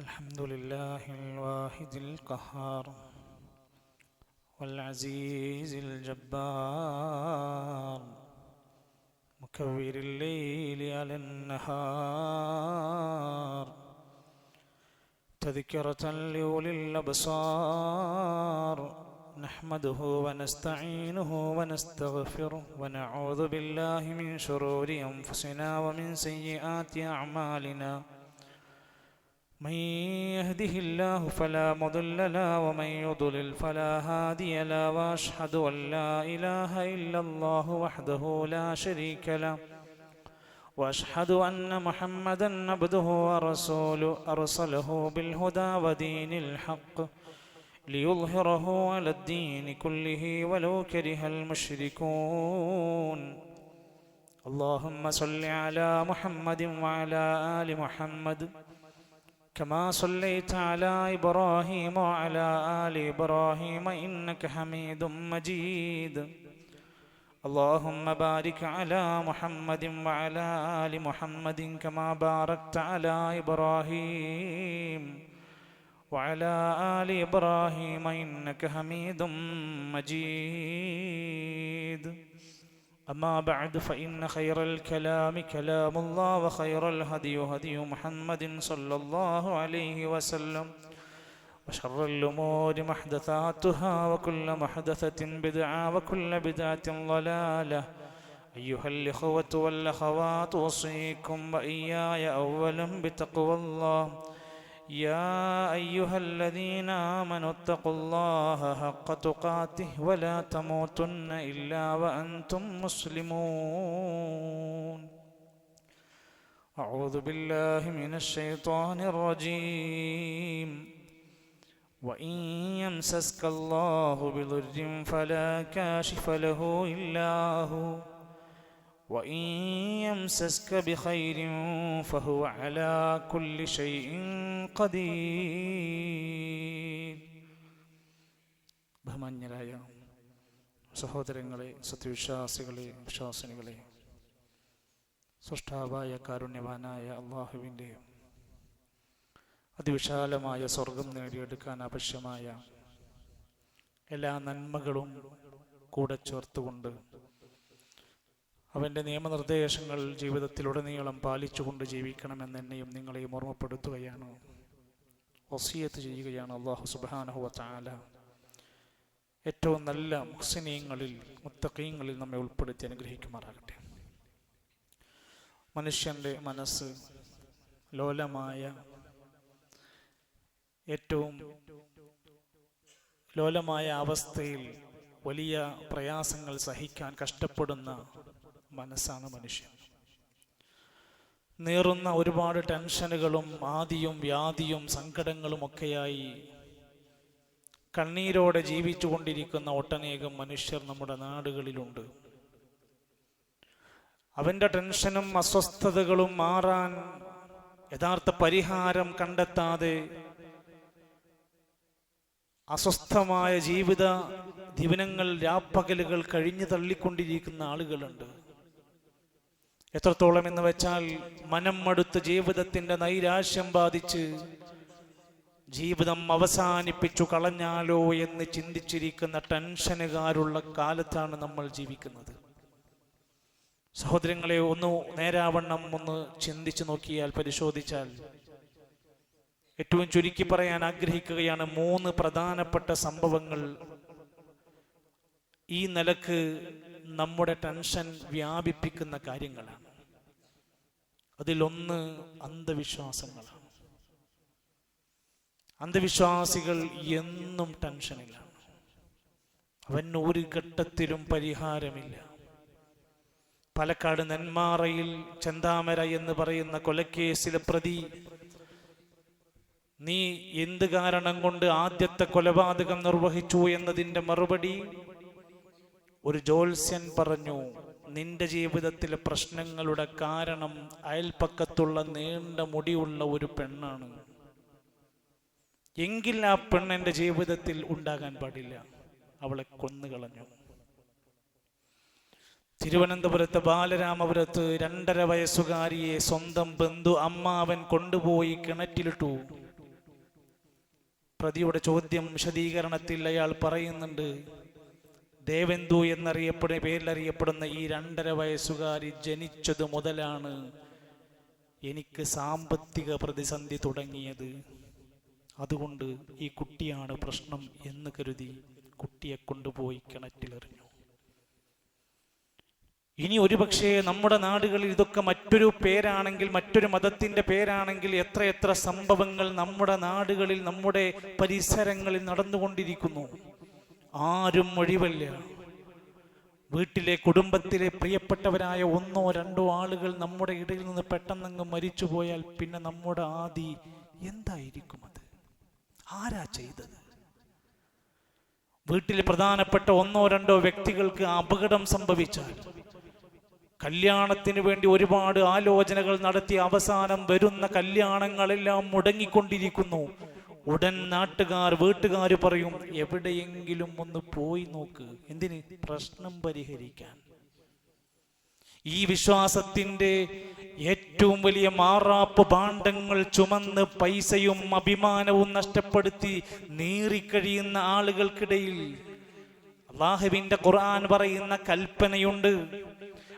الحمد لله الواحد القهار والعزيز الجبار مكور الليل على النهار تذكرة لأولي الأبصار نحمده ونستعينه ونستغفره ونعوذ بالله من شرور أنفسنا ومن سيئات أعمالنا من يهده الله فلا مضل له ومن يضلل فلا هادي له وأشهد أن لا إله إلا الله وحده لا شريك له وأشهد أن محمدا عبده ورسوله أرسله بالهدى ودين الحق ليظهره على الدين كله ولو كره المشركون اللهم صل على محمد وعلى آل محمد كما صليت على إبراهيم وعلى آل إبراهيم إنك حميد مجيد اللهم بارك على محمد وعلى آل محمد كما باركت على إبراهيم وعلى آل إبراهيم إنك حميد مجيد أما بعد فإن خير الكلام كلام الله وخير الهدي هدي محمد صلى الله عليه وسلم وشر الأمور محدثاتها وكل محدثة بدعة وكل بدعة ضلالة أيها الإخوة والأخوات أوصيكم وإياي أولا بتقوى الله يا أيها الذين آمنوا اتقوا الله حق تقاته ولا تموتن إلا وأنتم مسلمون أعوذ بالله من الشيطان الرجيم وإن يمسسك الله بضر فلا كاشف له إلا هو وإن يمسسك بخير فهو على كل شيء قدير. ബഹുമാന്യരായ സഹോദരങ്ങളെ, സത്യവിശ്വാസികളെ, വിശ്വാസിനികളെ, സൃഷ്ടാവായ കാരുണ്യവാനായ അള്ളാഹുവിൻ്റെ അതിവിശാലമായ സ്വർഗം നേടിയെടുക്കാൻ ആവശ്യമായ എല്ലാ നന്മകളും കൂടെ ചേർത്തുകൊണ്ട് അവൻ്റെ നിയമനിർദ്ദേശങ്ങൾ ജീവിതത്തിലുടനീളം പാലിച്ചുകൊണ്ട് ജീവിക്കണമെന്ന് എന്നെയും നിങ്ങളെയും ഓർമ്മപ്പെടുത്തുകയാണ്, വസിയത്ത് ചെയ്യുകയാണ്. അല്ലാഹു സുബ്ഹാനഹു വ തആല ഏറ്റവും നല്ല മുഹ്സിനീങ്ങളിൽ, മുത്തഖീങ്ങളിൽ നമ്മെ ഉൾപ്പെടുത്തി അനുഗ്രഹിക്കുമാറാകട്ടെ. മനുഷ്യൻ്റെ മനസ്സ് ലോലമായ, ഏറ്റവും ലോലമായ അവസ്ഥയിൽ വലിയ പ്രയാസങ്ങൾ സഹിക്കാൻ കഷ്ടപ്പെടുന്ന മനസ്സാണ് മനുഷ്യൻ. നീറുന്ന ഒരുപാട് ടെൻഷനുകളും ആദിയും വ്യാധിയും സങ്കടങ്ങളും ഒക്കെയായി കണ്ണീരോടെ ജീവിച്ചു കൊണ്ടിരിക്കുന്ന ഒട്ടനേകം മനുഷ്യർ നമ്മുടെ നാടുകളിലുണ്ട്. അവൻ്റെ ടെൻഷനും അസ്വസ്ഥതകളും മാറാൻ യഥാർത്ഥ പരിഹാരം കണ്ടെത്താതെ അസ്വസ്ഥമായ ജീവിത ദിവനങ്ങൾ, രാപ്പകലുകൾ കഴിഞ്ഞു തള്ളിക്കൊണ്ടിരിക്കുന്ന ആളുകളുണ്ട്. എത്രത്തോളം എന്ന് വെച്ചാൽ മനം മടുത്ത് ജീവിതത്തിന്റെ നൈരാശ്യം ബാധിച്ച് ജീവിതം അവസാനിപ്പിച്ചു കളഞ്ഞാലോ എന്ന് ചിന്തിച്ചിരിക്കുന്ന ടെൻഷനുകാരുള്ള കാലത്താണ് നമ്മൾ ജീവിക്കുന്നത്. സഹോദരങ്ങളെ, ഒന്ന് നേരാവണ്ണം ഒന്ന് ചിന്തിച്ചു നോക്കിയാൽ, പരിശോധിച്ചാൽ ഏറ്റവും ചുരുക്കി പറയാൻ ആഗ്രഹിക്കുകയാണ്, 3 പ്രധാനപ്പെട്ട സംഭവങ്ങൾ ഈ നിലക്ക് നമ്മുടെ ടെൻഷൻ വ്യാപിപ്പിക്കുന്ന കാര്യങ്ങളാണ്. അതിലൊന്ന് അന്ധവിശ്വാസങ്ങളാണ്. അന്ധവിശ്വാസികൾ എന്നും ടെൻഷനിലാണ്. അവന് ഒരു ഘട്ടത്തിലും പരിഹാരമില്ല. പാലക്കാട് നെന്മാറയിൽ ചെന്താമര എന്ന് പറയുന്ന കൊലക്കേസിലെ പ്രതി, നീ എന്ത് കാരണം കൊണ്ട് ആദ്യത്തെ കൊലപാതകം നിർവഹിച്ചു എന്നതിൻ്റെ മറുപടി ഒരു ജ്യോത്സ്യൻ പറഞ്ഞു, നിന്റെ ജീവിതത്തിലെ പ്രശ്നങ്ങളുടെ കാരണം അയൽപ്പക്കത്തുള്ള നീണ്ട മുടിയുള്ള ഒരു പെണ്ണാണ്. എങ്കിൽ ആ പെണ്ണെൻ്റെ ജീവിതത്തിൽ ഉണ്ടാകാൻ പാടില്ല. അവളെ കൊന്നുകളഞ്ഞു. തിരുവനന്തപുരത്ത് ബാലരാമപുരത്ത് 2.5 വയസ്സുകാരിയെ സ്വന്തം ബന്ധു അമ്മാവൻ കൊണ്ടുപോയി കിണറ്റിലിട്ടു. പ്രതിയുടെ ചോദ്യം വിശദീകരണത്തിൽ അയാൾ പറയുന്നുണ്ട്, ദേവന്തു പേരിലറിയപ്പെടുന്ന ഈ 2.5 വയസ്സുകാരി ജനിച്ചത് മുതലാണ് എനിക്ക് സാമ്പത്തിക പ്രതിസന്ധി തുടങ്ങിയത്. അതുകൊണ്ട് ഈ കുട്ടിയാണ് പ്രശ്നം എന്ന് കരുതി കുട്ടിയെ കൊണ്ടുപോയി കിണറ്റിലെറിഞ്ഞു. ഇനി ഒരുപക്ഷെ നമ്മുടെ നാടുകളിൽ ഇതൊക്കെ മറ്റൊരു പേരാണെങ്കിൽ, മറ്റൊരു മതത്തിന്റെ പേരാണെങ്കിൽ, എത്രയെത്ര സംഭവങ്ങൾ നമ്മുടെ നാടുകളിൽ, നമ്മുടെ പരിസരങ്ങളിൽ നടന്നുകൊണ്ടിരിക്കുന്നു. ആരും ഒഴിവല്ല. വീട്ടിലെ കുടുംബത്തിലെ പ്രിയപ്പെട്ടവരായ 1 or 2 ആളുകൾ നമ്മുടെ ഇടയിൽ നിന്ന് പെട്ടെന്നങ്ങ് മരിച്ചുപോയാൽ പിന്നെ നമ്മുടെ ആദി എന്തായിരിക്കും? അത് ആരാ ചെയ്തത്? വീട്ടിൽ പ്രധാനപ്പെട്ട 1 or 2 വ്യക്തികൾക്ക് അപകടം സംഭവിച്ചാൽ, കല്യാണത്തിന് വേണ്ടി ഒരുപാട് ആലോചനകൾ നടത്തി അവസാനം വരുന്ന കല്യാണങ്ങളെല്ലാം മുടങ്ങിക്കൊണ്ടിരിക്കുന്നു. ഉടൻ വീട്ടുകാർ പറയും, എവിടെയെങ്കിലും ഒന്ന് പോയി നോക്ക്. എന്തിന്? പ്രശ്നം പരിഹരിക്കാൻ. ഈ വിശ്വാസത്തിന്റെ ഏറ്റവും വലിയ മാറാപ്പ് ഭാണ്ഡങ്ങൾ ചുമന്ന് പൈസയും അഭിമാനവും നഷ്ടപ്പെടുത്തി നീറിക്കഴിയുന്ന ആളുകൾക്കിടയിൽ അല്ലാഹുവിന്റെ ഖുർആൻ പറയുന്ന കൽപ്പനയുണ്ട്.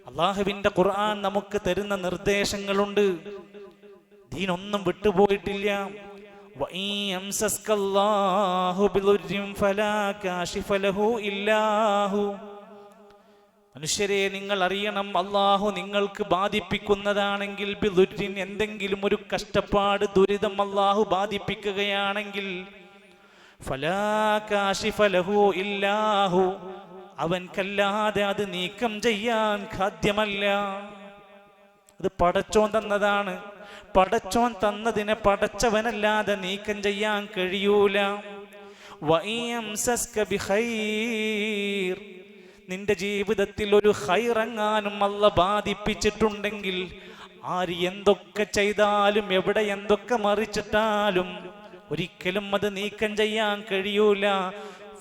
അല്ലാഹുവിന്റെ ഖുർആൻ നമുക്ക് തരുന്ന നിർദ്ദേശങ്ങളുണ്ട്. ദീനൊന്നും വിട്ടുപോയിട്ടില്ല. മനുഷ്യരെ, നിങ്ങൾ അറിയണം, അല്ലാഹു നിങ്ങൾക്ക് ബാധിപ്പിക്കുന്നതാണെങ്കിൽ, എന്തെങ്കിലും ഒരു കഷ്ടപ്പാട്, ദുരിതം അല്ലാഹു ബാധിപ്പിക്കുകയാണെങ്കിൽ, ഫലാ കാശിഫ ലഹു ഇല്ലാഹു, അവൻക്കല്ലാതെ അത് നീക്കം ചെയ്യാൻ സാധ്യമല്ല. അത് പടച്ചോൻ തന്നതാണ്. പടച്ചോൻ തന്നതിനെ പടച്ചവനല്ലാതെ നീക്കം ചെയ്യാൻ കഴിയൂല. നിന്റെ ജീവിതത്തിൽ ഒരു ഖൈറെങ്ങാനും അല്ലാഹു ബാധിപ്പിച്ചിട്ടുണ്ടെങ്കിൽ, ആര് എന്തൊക്കെ ചെയ്താലും, എവിടെ എന്തൊക്കെ മറിച്ചിട്ടാലും ഒരിക്കലും അത് നീക്കം ചെയ്യാൻ കഴിയൂല.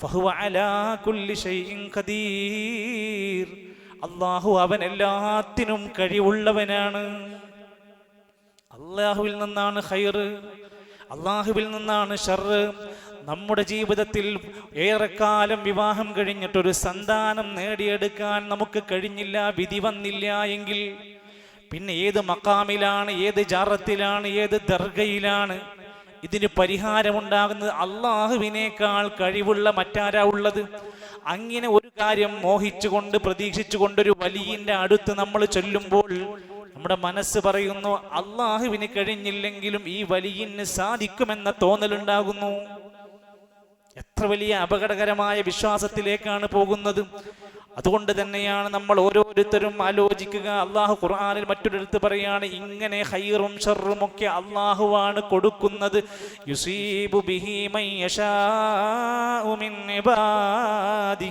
ഫഹുവ അലാ കുല്ലി ഷൈഇൻ ഖദീർ. അല്ലാഹു അവൻ എല്ലാത്തിനും കഴിവുള്ളവനാണ്. അല്ലാഹുവിൽ നിന്നാണ് ഖൈർ, അല്ലാഹുവിൽ നിന്നാണ് ഷർറ്. നമ്മുടെ ജീവിതത്തിൽ ഏറെക്കാലം വിവാഹം കഴിഞ്ഞിട്ടൊരു സന്താനം നേടിയെടുക്കാൻ നമുക്ക് കഴിഞ്ഞില്ല, വിധി വന്നില്ല എങ്കിൽ പിന്നെ ഏത് മഖാമിലാണ്, ഏത് ജാറത്തിലാണ്, ഏത് ദർഗയിലാണ് ഇതിന് പരിഹാരമുണ്ടാകുന്നത്? അല്ലാഹുവിനേക്കാൾ കഴിവുള്ള മറ്റാരാ ഉള്ളത്? അങ്ങനെ ഒരു കാര്യം മോഹിച്ചുകൊണ്ട്, പ്രതീക്ഷിച്ചുകൊണ്ടൊരു വലിയന്റെ അടുത്ത് നമ്മൾ ചൊല്ലുമ്പോൾ നമ്മുടെ മനസ്സ് പറയുന്നു, അല്ലാഹുവിന് കഴിഞ്ഞില്ലെങ്കിലും ഈ വലിയന് സാധിക്കുമെന്ന തോന്നലുണ്ടാകുന്നു. എത്ര വലിയ അപകടകരമായ വിശ്വാസത്തിലേക്കാണ് പോകുന്നത്. അതുകൊണ്ട് തന്നെയാണ് നമ്മൾ ഓരോരുത്തരും ആലോചിക്കുക. അല്ലാഹു ഖുർആനിൽ മറ്റൊരിടത്ത് പറയാണ്, ഇങ്ങനെ ഖൈറും ഷർറും ഒക്കെ അല്ലാഹുവാണ് കൊടുക്കുന്നത്. യുസീബു ബിഹി മൻ യശാഉ മിൻ ഇബാദി,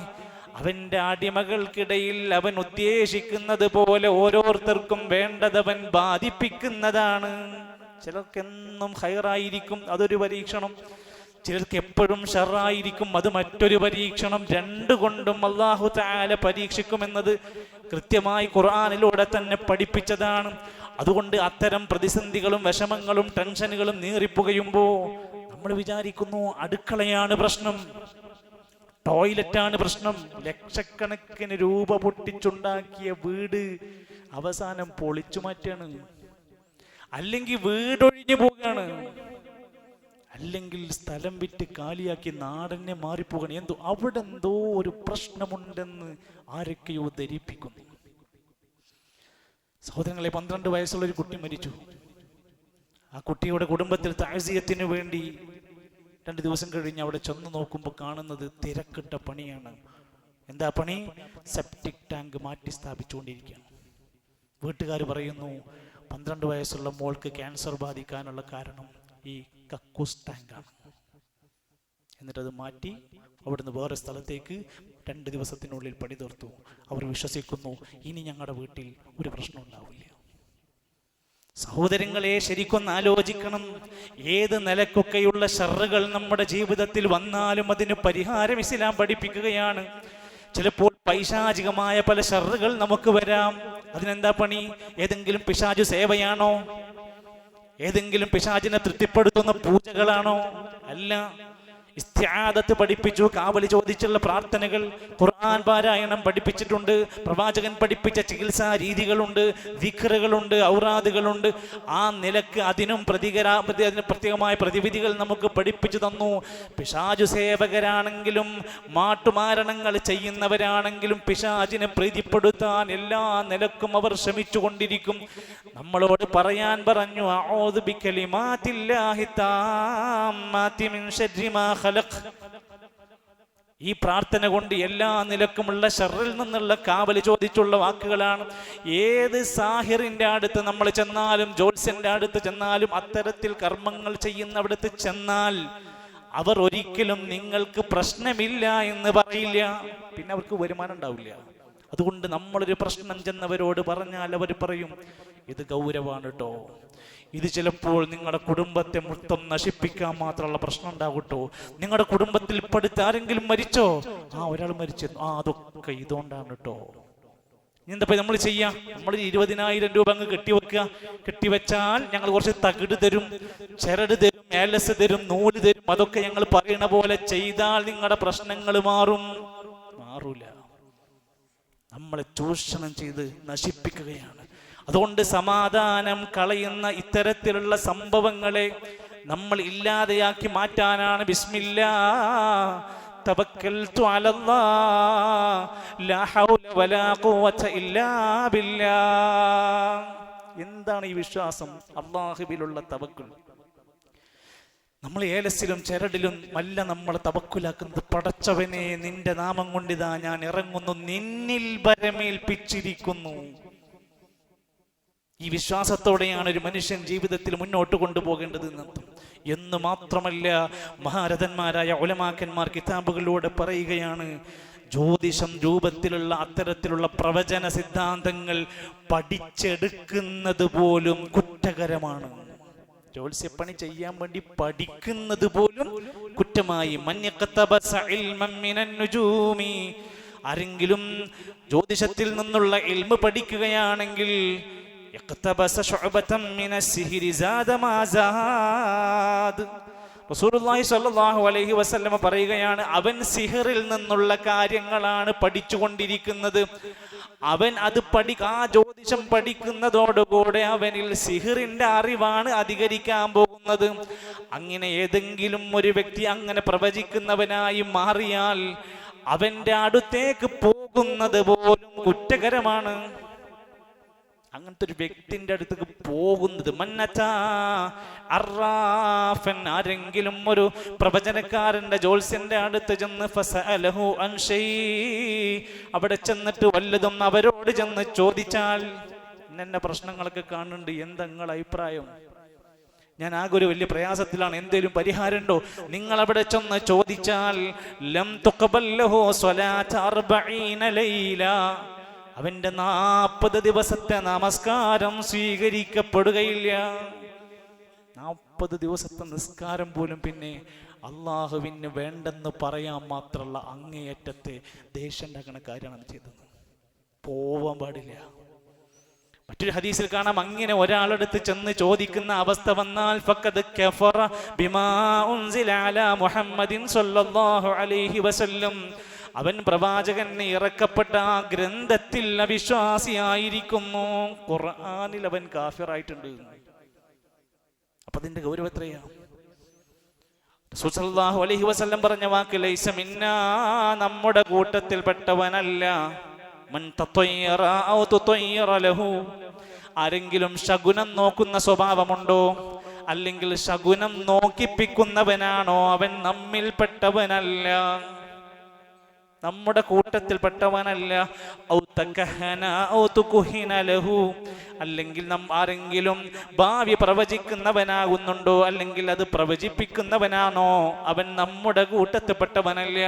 അവന്റെ അടിമകൾക്കിടയിൽ അവൻ ഉദ്ദേശിക്കുന്നത് പോലെ ഓരോരുത്തർക്കും വേണ്ടതവൻ ബാധിപ്പിക്കുന്നതാണ്. ചിലർക്കെന്നും ഖൈറായിരിക്കും, അതൊരു പരീക്ഷണം. ചിലർക്ക് എപ്പോഴും ഷർറായിരിക്കും, അത് മറ്റൊരു പരീക്ഷണം. രണ്ടുകൊണ്ടും അല്ലാഹു തആല പരീക്ഷിക്കുമെന്നത് കൃത്യമായി ഖുർആനിലൂടെ തന്നെ പഠിപ്പിച്ചതാണ്. അതുകൊണ്ട് അത്തരം പ്രതിസന്ധികളും വിഷമങ്ങളും ടെൻഷനുകളും നീറിപ്പുകയുമ്പോൾ നമ്മൾ വിചാരിക്കുന്നു അടുക്കളയാണ് പ്രശ്നം, ടോയ്ലറ്റാണ് പ്രശ്നം. ലക്ഷക്കണക്കിന് രൂപ പൊട്ടിച്ചുണ്ടാക്കിയ വീട് അവസാനം പൊളിച്ചു മാറ്റാണ്, അല്ലെങ്കിൽ വീടൊഴിഞ്ഞു പോവുകയാണ്, അല്ലെങ്കിൽ സ്ഥലം വിറ്റ് കാലിയാക്കി നാടന്നെ മാറിപ്പോകണം. അവിടെ എന്തോ ഒരു പ്രശ്നമുണ്ടെന്ന് ആരൊക്കെയോ ധരിപ്പിക്കുന്നു. സഹോദരങ്ങളെ, 12 വയസ്സുള്ള ഒരു കുട്ടി മരിച്ചു. ആ കുട്ടിയുടെ കുടുംബത്തിൽ തഅസിയത്തിന് വേണ്ടി 2 ദിവസം കഴിഞ്ഞ് അവിടെ ചെന്ന് നോക്കുമ്പോൾ കാണുന്നത് തിരക്കിട്ട പണിയാണ്. എന്താ പണി? സെപ്റ്റിക് ടാങ്ക് മാറ്റി സ്ഥാപിച്ചുകൊണ്ടിരിക്കുകയാണ്. വീട്ടുകാർ പറയുന്നു, 12 വയസ്സുള്ള മോൾക്ക് ക്യാൻസർ ബാധിക്കാനുള്ള കാരണം ഈ കക്കൂസ് ടാങ്കാണ്. എന്നിട്ടത് മാറ്റി അവിടുന്ന് വേറെ സ്ഥലത്തേക്ക് 2 ദിവസത്തിനുള്ളിൽ പണി തീർത്തു. അവർ വിശ്വസിക്കുന്നു ഇനി ഞങ്ങളുടെ വീട്ടിൽ ഒരു പ്രശ്നം ഉണ്ടാവില്ല. സഹോദരങ്ങളെ, ശരിക്കൊന്ന് ആലോചിക്കണം. ഏത് നിലക്കൊക്കെയുള്ള ഷർറുകൾ നമ്മുടെ ജീവിതത്തിൽ വന്നാലും അതിന് പരിഹാരം ഇസ്ലാം പഠിപ്പിക്കുകയാണ്. ചിലപ്പോൾ പൈശാചികമായ പല ഷർറുകൾ നമുക്ക് വരാം. അതിനെന്താ പണി? ഏതെങ്കിലും പിശാചു സേവയാണോ? ഏതെങ്കിലും പിശാചിനെ തൃപ്തിപ്പെടുത്തുന്ന പൂജകളാണോ? അല്ല. ഇസ്തിആദത്ത് പഠിപ്പിച്ചു, കാവലി ചോദിച്ചുള്ള പ്രാർത്ഥനകൾ, ഖുർആൻ പാരായണം പഠിപ്പിച്ചിട്ടുണ്ട്, പ്രവാചകൻ പഠിപ്പിച്ച ചികിത്സാ രീതികളുണ്ട്, ദിക്റുകളുണ്ട്, ഔറാദുകളുണ്ട്. ആ നിലക്ക് അതിനും അതിന് പ്രത്യേകമായ പ്രതിവിധികൾ നമുക്ക് പഠിപ്പിച്ചു തന്നു. പിശാചു സേവകരാണെങ്കിലും മാട്ടുമാരണങ്ങൾ ചെയ്യുന്നവരാണെങ്കിലും പിശാചിനെ പ്രീതിപ്പെടുത്താൻ എല്ലാ നിലക്കും അവർ ശ്രമിച്ചുകൊണ്ടിരിക്കും. നമ്മളോട് പറയാൻ പറഞ്ഞു, അഊദു ബികലിമാതില്ലാഹി താമ്മാതി മിൻ ശർരി മാ ഖലഖ്. ഈ പ്രാർത്ഥന കൊണ്ട് എല്ലാ നിലക്കുമുള്ള ഷർറിൽ നിന്നുള്ള കാവലി ചോദിച്ചുള്ള വാക്കുകളാണ്. ഏത് സാഹിറിന്റെ അടുത്ത് നമ്മൾ ചെന്നാലും, ജ്യോത്സ്യന്റെ അടുത്ത് ചെന്നാലും, അത്തരത്തിൽ കർമ്മങ്ങൾ ചെയ്യുന്നവിടത്ത് ചെന്നാൽ അവർ ഒരിക്കലും നിങ്ങൾക്ക് പ്രശ്നമില്ല എന്ന് പറയില്ല. പിന്നെ അവർക്ക് വരുമാനം ഉണ്ടാവില്ല. അതുകൊണ്ട് നമ്മളൊരു പ്രശ്നം ചെന്നവരോട് പറഞ്ഞാൽ അവർ പറയും, ഇത് ഗൗരവമാണ് കേട്ടോ, ഇത് ചിലപ്പോൾ നിങ്ങളുടെ കുടുംബത്തെ മൊത്തം നശിപ്പിക്കാൻ മാത്രമുള്ള പ്രശ്നം ഉണ്ടാകട്ടോ. നിങ്ങളുടെ കുടുംബത്തിൽ ഇപ്പടുത്ത് ആരെങ്കിലും മരിച്ചോ? ഒരാൾ മരിച്ചു, അതൊക്കെ ഇതുകൊണ്ടാണ് കേട്ടോ. എന്താ നമ്മൾ ചെയ്യാം? നമ്മൾ 20,000 രൂപ അങ്ങ് കെട്ടിവെക്കുക. കെട്ടിവെച്ചാൽ ഞങ്ങൾ കുറച്ച് തകിട് തരും, ചരട് തരും, ഏലസ് തരും, നൂല് തരും. അതൊക്കെ ഞങ്ങൾ പറയണ പോലെ ചെയ്താൽ നിങ്ങളുടെ പ്രശ്നങ്ങൾ മാറൂല. നമ്മളെ ചൂഷണം ചെയ്ത് നശിപ്പിക്കുകയാണ്. അതുകൊണ്ട് സമാധാനം കളയുന്ന ഇത്തരത്തിലുള്ള സംഭവങ്ങളെ നമ്മൾ ഇല്ലാതെയാക്കി മാറ്റാനാണ് ബിസ്മില്ലാ തവക്കൽതു അലല്ലാഹ് ലാ ഹൗല വലാ ഖുവത ഇല്ലാ ബില്ലാഹ്. എന്താണ് ഈ വിശ്വാസം? അല്ലാഹുവിലുള്ള തവക്കുൽ. നമ്മൾ ഏലസിലും ചരടിലും അല്ല നമ്മൾ തവക്കുലാക്കുന്നത്. പടച്ചവനെ, നിന്റെ നാമം കൊണ്ടിതാ ഞാൻ ഇറങ്ങുന്നു, നിന്നിൽ ഭരമേൽപ്പിച്ചിരിക്കുന്നു. ഈ വിശ്വാസത്തോടെയാണ് ഒരു മനുഷ്യൻ ജീവിതത്തിൽ മുന്നോട്ട് കൊണ്ടുപോകേണ്ടത് എന്ന് മാത്രമല്ല, മഹാരഥന്മാരായ ഉലമാക്കന്മാർ കിതാബുകളിലൂടെ പറയുകയാണ്, ജ്യോതിഷം രൂപത്തിലുള്ള അത്തരത്തിലുള്ള പ്രവചന സിദ്ധാന്തങ്ങൾ പഠിച്ചെടുക്കുന്നത് പോലും കുറ്റകരമാണ്. ജ്യോത്സ്യപ്പണി ചെയ്യാൻ വേണ്ടി പഠിക്കുന്നത് പോലും കുറ്റമായി. ആരെങ്കിലും ജ്യോതിഷത്തിൽ നിന്നുള്ള ഇൽമ് പഠിക്കുകയാണെങ്കിൽ റസൂലുള്ളാഹി സ്വല്ലല്ലാഹു അലൈഹി വസല്ലം പറയുകയാണ്, അവൻ സിഹറിൽ നിന്നുള്ള കാര്യങ്ങളാണ് പഠിച്ചുകൊണ്ടിരിക്കുന്നത്. അവൻ അത് ആ ജ്യോതിഷം പഠിക്കുന്നതോടുകൂടെ അവനിൽ സിഹറിന്റെ അറിവാണ് അധികരിക്കാൻ പോകുന്നത്. അങ്ങനെ ഏതെങ്കിലും ഒരു വ്യക്തി അങ്ങനെ പ്രവചിക്കുന്നവനായി മാറിയാൽ അവന്റെ അടുത്തേക്ക് പോകുന്നത് പോലും കുറ്റകരമാണ്. അങ്ങനത്തെ ഒരു വ്യക്തിന്റെ അടുത്തേക്ക് പോകുന്നത്, ആരെങ്കിലും ഒരു പ്രവചനക്കാരന്റെ ജ്യോത്സ്യന്റെ അടുത്ത് ചെന്ന് ഫസഅലഹു അൻ ശൈ, അവിടെ ചെന്നിട്ട് വല്ലതും അവരോട് ചെന്ന് ചോദിച്ചാൽ, എന്നെ പ്രശ്നങ്ങളൊക്കെ കാണുന്നുണ്ട്, എന്താ നിങ്ങളുടെ അഭിപ്രായം? ഞാൻ ആകെ ഒരു വലിയ പ്രയാസത്തിലാണ്, എന്തേലും പരിഹാരം ഉണ്ടോ? നിങ്ങൾ അവിടെ ചെന്ന് ചോദിച്ചാൽ ലം തുഖബൽ ലഹു സ്വലാത്ത് 40 ലൈല, അവന്റെ 40 ദിവസത്തെ നമസ്കാരം സ്വീകരിക്കപ്പെടുകയില്ല. 40 ദിവസത്തെ നിസ്കാരം പോലും പിന്നെ അള്ളാഹുവിന് വേണ്ടെന്ന് പറയാൻ മാത്രമുള്ള അങ്ങേയറ്റത്തെ ദേഷ്യം ഉണ്ടാക്കുന്ന കാര്യമാണ് ചെയ്തത്. പോവാൻ പാടില്ല. മറ്റൊരു ഹദീസിൽ കാണാം, അങ്ങനെ ഒരാളടുത്ത് ചെന്ന് ചോദിക്കുന്ന അവസ്ഥ വന്നാൽ ഫഖദ് കഫറ ബിമാ ഉൻസില അലാ മുഹമ്മദിൻ സ്വല്ലല്ലാഹു അലൈഹി വസല്ലം, അവൻ പ്രവാചകന് ഇറക്കപ്പെട്ട ആ ഗ്രന്ഥത്തിൽ അവിശ്വാസിയായിരിക്കുന്നു. ഖുർആനിൽ അവൻ കാഫിറായിട്ടുണ്ട്. അപ്പൊ അതിന്റെ ഗൗരവം എത്രയാ? റസൂൽ സല്ലല്ലാഹു അലൈഹി വസല്ലം പറഞ്ഞ വാക്ക്, ലൈസ മിന്നാ, നമ്മുടെ കൂട്ടത്തിൽപ്പെട്ടവനല്ല. മൻ തതയ്യറ ഔ തുതയ്യറ ലഹു, ആരെങ്കിലും ശകുനം നോക്കുന്ന സ്വഭാവമുണ്ടോ, അല്ലെങ്കിൽ ശകുനം നോക്കിപ്പിക്കുന്നവനാണോ, അവൻ നമ്മിൽപ്പെട്ടവനല്ല, നമ്മുടെ കൂട്ടത്തിൽപ്പെട്ടവനല്ല. അല്ലെങ്കിൽ ആരെങ്കിലും ഭാവി പ്രവചിക്കുന്നവനാകുന്നുണ്ടോ, അല്ലെങ്കിൽ അത് പ്രവചിപ്പിക്കുന്നവനാണോ, അവൻ നമ്മുടെ കൂട്ടത്തിൽപ്പെട്ടവനല്ല.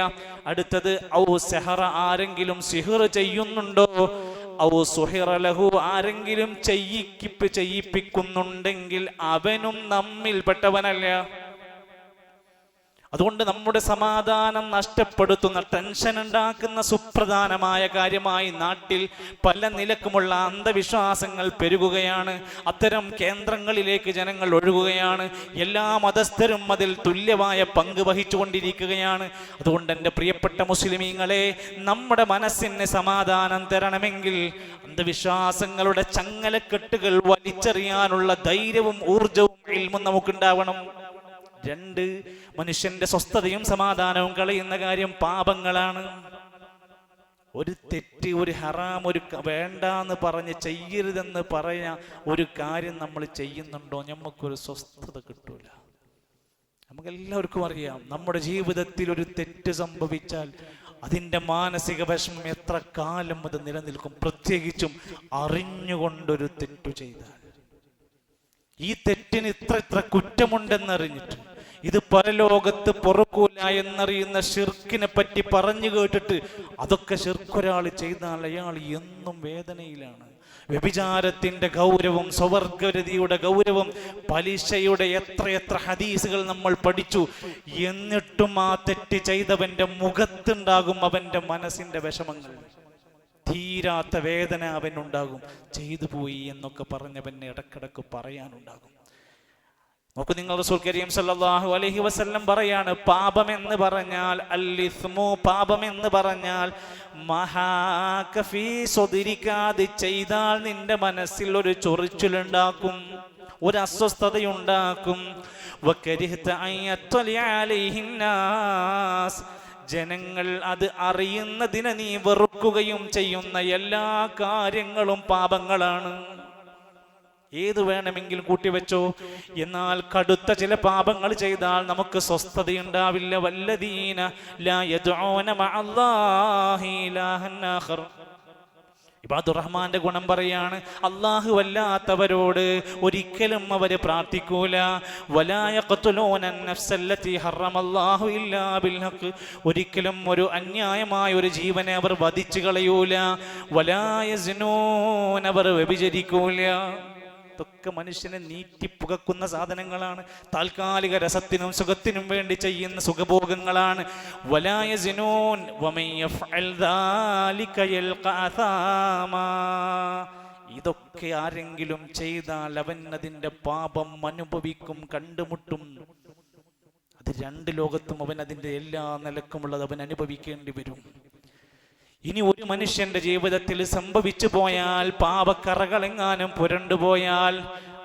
അടുത്തത് ഔ സഹറ, ആരെങ്കിലും സിഹർ ചെയ്യുന്നുണ്ടോ, ഔ സുഹിറ ലഹു, ആരെങ്കിലും ചെയ്യിപ്പിക്കുന്നുണ്ടെങ്കിൽ അവനും നമ്മിൽപ്പെട്ടവനല്ല. അതുകൊണ്ട് നമ്മുടെ സമാധാനം നഷ്ടപ്പെടുത്തുന്ന, ടെൻഷൻ ഉണ്ടാക്കുന്ന സുപ്രധാനമായ കാര്യമായി നാട്ടിൽ പല നിലക്കുമുള്ള അന്ധവിശ്വാസങ്ങൾ പെരുകുകയാണ്. അത്തരം കേന്ദ്രങ്ങളിലേക്ക് ജനങ്ങൾ ഒഴുകുകയാണ്. എല്ലാ മതസ്ഥരും അതിൽ തുല്യമായ പങ്ക് വഹിച്ചുകൊണ്ടിരിക്കുകയാണ്. അതുകൊണ്ട് എൻ്റെ പ്രിയപ്പെട്ട മുസ്ലിമീങ്ങളെ, നമ്മുടെ മനസ്സിന് സമാധാനം തരണമെങ്കിൽ അന്ധവിശ്വാസങ്ങളുടെ ചങ്ങലക്കെട്ടുകൾ വലിച്ചെറിയാനുള്ള ധൈര്യവും ഊർജവും ഇൽമും നമുക്കുണ്ടാവണം. 2, മനുഷ്യന്റെ സ്വസ്ഥതയും സമാധാനവും കളയുന്ന കാര്യം പാപങ്ങളാണ്. ഒരു തെറ്റ്, ഒരു ഹറാം, ഒരു വേണ്ടാന്ന് പറഞ്ഞ് ചെയ്യരുതെന്ന് പറഞ്ഞ ഒരു കാര്യം നമ്മൾ ചെയ്യുന്നുണ്ടോ, നമുക്കൊരു സ്വസ്ഥത കിട്ടൂല. നമുക്കെല്ലാവർക്കും അറിയാം, നമ്മുടെ ജീവിതത്തിൽ ഒരു തെറ്റ് സംഭവിച്ചാൽ അതിൻ്റെ മാനസിക വിഷമം എത്ര കാലം അത് നിലനിൽക്കും. പ്രത്യേകിച്ചും അറിഞ്ഞുകൊണ്ടൊരു തെറ്റു ചെയ്താൽ, ഈ തെറ്റിന് ഇത്ര കുറ്റമുണ്ടെന്നറിഞ്ഞിട്ട് ഇത് പരലോകത്ത് പൊറുക്കൂല എന്നറിയുന്ന ഷിർക്കിനെ പറ്റി പറഞ്ഞു കേട്ടിട്ട് അതൊക്കെ ഷിർക്കൊരാൾ ചെയ്താൽ അയാൾ എന്നും വേദനയിലാണ്. വ്യഭിചാരത്തിന്റെ ഗൗരവം, സ്വവർഗരതിയുടെ ഗൗരവം, പലിശയുടെ എത്രയെത്ര ഹദീസുകൾ നമ്മൾ പഠിച്ചു. എന്നിട്ടും ആ തെറ്റ് ചെയ്തവന്റെ മുഖത്തുണ്ടാകും അവന്റെ മനസ്സിന്റെ വിഷമങ്ങൾ, തീരാത്ത വേദന അവനുണ്ടാകും. ചെയ്തു പോയി എന്നൊക്കെ പറഞ്ഞവന് ഇടക്കിടക്ക് പറയാനുണ്ടാകും. നോക്കൂ, നിങ്ങൾ റസൂൽ കരീം സല്ലല്ലാഹു അലൈഹി വസല്ലം പറയാണ്, പാപമെന്ന് പറഞ്ഞാൽ അൽ-ഇസ്മു, പാപമെന്ന് പറഞ്ഞാൽ മഹാകഫി സ്വദിരിക്കാത് ചെയ്താൽ നിന്റെ മനസ്സിൽ ഒരു ചൊറിച്ചിലുണ്ടാക്കും, ഒരു അസ്വസ്ഥതയുണ്ടാക്കും. വകരിഹ്ത അയ്യത്വലി അലൈഹിന്നാസ്, ജനങ്ങൾ അത് അറിയുന്നതിനെ നീ വെറുക്കുകയും ചെയ്യുന്ന എല്ലാ കാര്യങ്ങളും പാപങ്ങളാണ്. ഏത് വേണമെങ്കിലും കൂട്ടിവെച്ചോ. എന്നാൽ കടുത്ത ചില പാപങ്ങൾ ചെയ്താൽ നമുക്ക് സ്വസ്ഥതയുണ്ടാവില്ല. വല്ലദീന ലാ യദ്ഊന മഅല്ലാഹി ഇലാഹൻ ആഖർ. ഇബാദുർ റഹ്മാന്റെ ഗുണം പറയാണ്, അല്ലാഹു വല്ലാത്തവരോട് ഒരിക്കലും അവര് പ്രാർത്ഥിക്കൂല. വലാ യഖ്തുലൂന അൻ-നഫ്സല്ലതി ഹറമല്ലാഹു ഇല്ലാ ബിൽ ഹഖ്, ഒരിക്കലും ഒരു അന്യായമായ ഒരു ജീവനെ അവർ വധിച്ചു കളയൂല. വലാ യസ്നൂൻ, അവർ വ്യഭിചരിക്കൂല. ഇതൊക്കെ മനുഷ്യനെ നീറ്റിപ്പുകക്കുന്ന സാധനങ്ങളാണ്. താൽക്കാലിക രസത്തിനും സുഖത്തിനും വേണ്ടി ചെയ്യുന്ന സുഖഭോഗങ്ങളാണ്. വലാ യസ്നൂൻ വമൻ യഫ്അൽ ദാലിക യൽഖ അസാമാ. ഇതൊക്കെ ആരെങ്കിലും ചെയ്താൽ അവൻ അതിൻ്റെ പാപം അനുഭവിക്കും, കണ്ടുമുട്ടും. അത് 2 ലോകത്തും അവൻ അതിൻ്റെ എല്ലാ നിലക്കുമുള്ളത് അവൻ അനുഭവിക്കേണ്ടി വരും. ഇനി ഒരു മനുഷ്യന്റെ ജീവിതത്തിൽ സംഭവിച്ചു പോയാൽ, പാപക്കറകളെങ്ങാനും പുരണ്ടുപോയാൽ,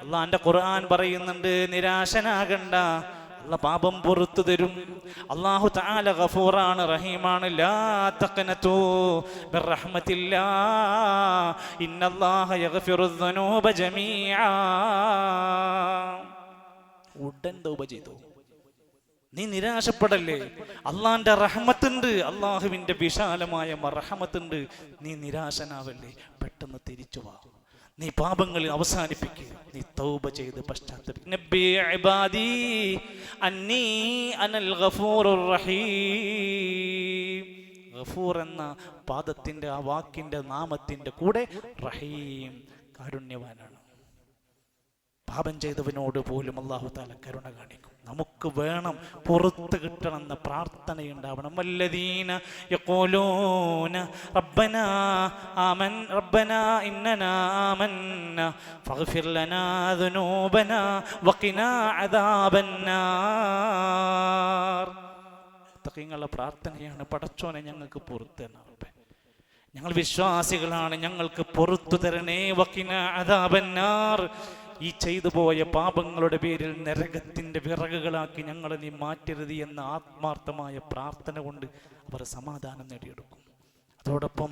അള്ളാന്റെ ഖുർആൻ പറയുന്നുണ്ട്, നിരാശനാകണ്ട, അല്ലാഹ് പാപം പുറത്തു തരും. അല്ലാഹു തആല ഗഫൂറാണ്, റഹീമാണ്. ലാ തഖ്നതു മിർ റഹ്മത്തില്ലാഹ് ഇന്നല്ലാഹ യഗ്ഫിറുദ് ദുനൂബ ജമീഅ. ഉടൻ തൗബ ചെയ്തു. നീ നിരാശപ്പെടല്ലേ, അള്ളാന്റെ റഹ്മത്തുണ്ട്, അള്ളാഹുവിന്റെ വിശാലമായ റഹ്മത്തുണ്ട്. നീ നിരാശനാവല്ലേ, പെട്ടെന്ന് തിരിച്ചു വാ, നീ പാപങ്ങൾ അവസാനിപ്പിക്കുക, നീ തൗബ ചെയ്ത് പശ്ചാത്തപിക്കുക. നബ്ബി ഇബാദി അന്നീ അനൽ ഗഫൂറുർ റഹീം. ഗഫൂർ എന്ന പാദത്തിന്റെ, ആ വാക്കിന്റെ നാമത്തിന്റെ കൂടെ റഹീം, കാരുണ്യവാനാണ്. പാപം ചെയ്തവനോട് പോലും അല്ലാഹു തആല കരുണ കാണിക്കും. നമുക്ക് വേണം പുറത്ത് കിട്ടണമെന്ന പ്രാർത്ഥനയുണ്ടാവണം. വല്ലദീന യഖൂലൂന റബ്ബനാ ആമൻ റബ്ബനാ ഇന്നനാ ആമന്ന ഫഗ്ഫിർ ലനാ ദുനൂബനാ വഖിനാ അദാബന്നാർ. തഖീങ്ങളുടെ പ്രാർത്ഥനയാണ്, പടച്ചോനെ ഞങ്ങൾക്ക് പുറത്ത് തരണേ, ഞങ്ങൾ വിശ്വാസികളാണ്, ഞങ്ങൾക്ക് പുറത്തു തരണേ. വഖിനാ അദാബന്നാർ, ഈ ചെയ്തു പോയ പാപങ്ങളുടെ പേരിൽ നരകത്തിന്റെ വിറകുകളാക്കി ഞങ്ങളെ നീ മാറ്റരുത് എന്ന ആത്മാർത്ഥമായ പ്രാർത്ഥന കൊണ്ട് അവർ സമാധാനം നേടിയെടുക്കും. അതോടൊപ്പം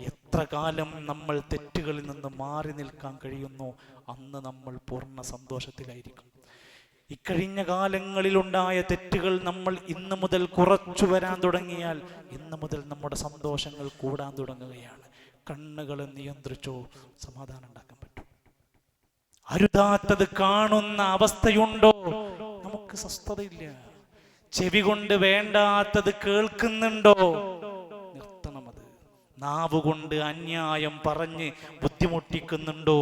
എത്ര കാലം നമ്മൾ തെറ്റുകളിൽ നിന്ന് മാറി നിൽക്കാൻ കഴിയുന്നോ അന്ന് നമ്മൾ പൂർണ്ണ സന്തോഷത്തിലായിരിക്കും. ഇക്കഴിഞ്ഞ കാലങ്ങളിലുണ്ടായ തെറ്റുകൾ നമ്മൾ ഇന്നു മുതൽ കുറച്ചു വരാൻ തുടങ്ങിയാൽ ഇന്നു മുതൽ നമ്മുടെ സന്തോഷങ്ങൾ കൂടാൻ തുടങ്ങുകയാണ്. കണ്ണുകളെ നിയന്ത്രിച്ചോ സമാധാനം ഉണ്ടാക്കാൻ പറ്റും. അരുതാത്തത് കാണുന്ന അവസ്ഥയുണ്ടോ നമുക്ക് സ്വസ്ഥതയില്ല. ചെവി കൊണ്ട് വേണ്ടാത്തത് കേൾക്കുന്നുണ്ടോ നിർത്തണം. അത് നാവ് കൊണ്ട് അന്യായം പറഞ്ഞ് ബുദ്ധിമുട്ടിക്കുന്നുണ്ടോ,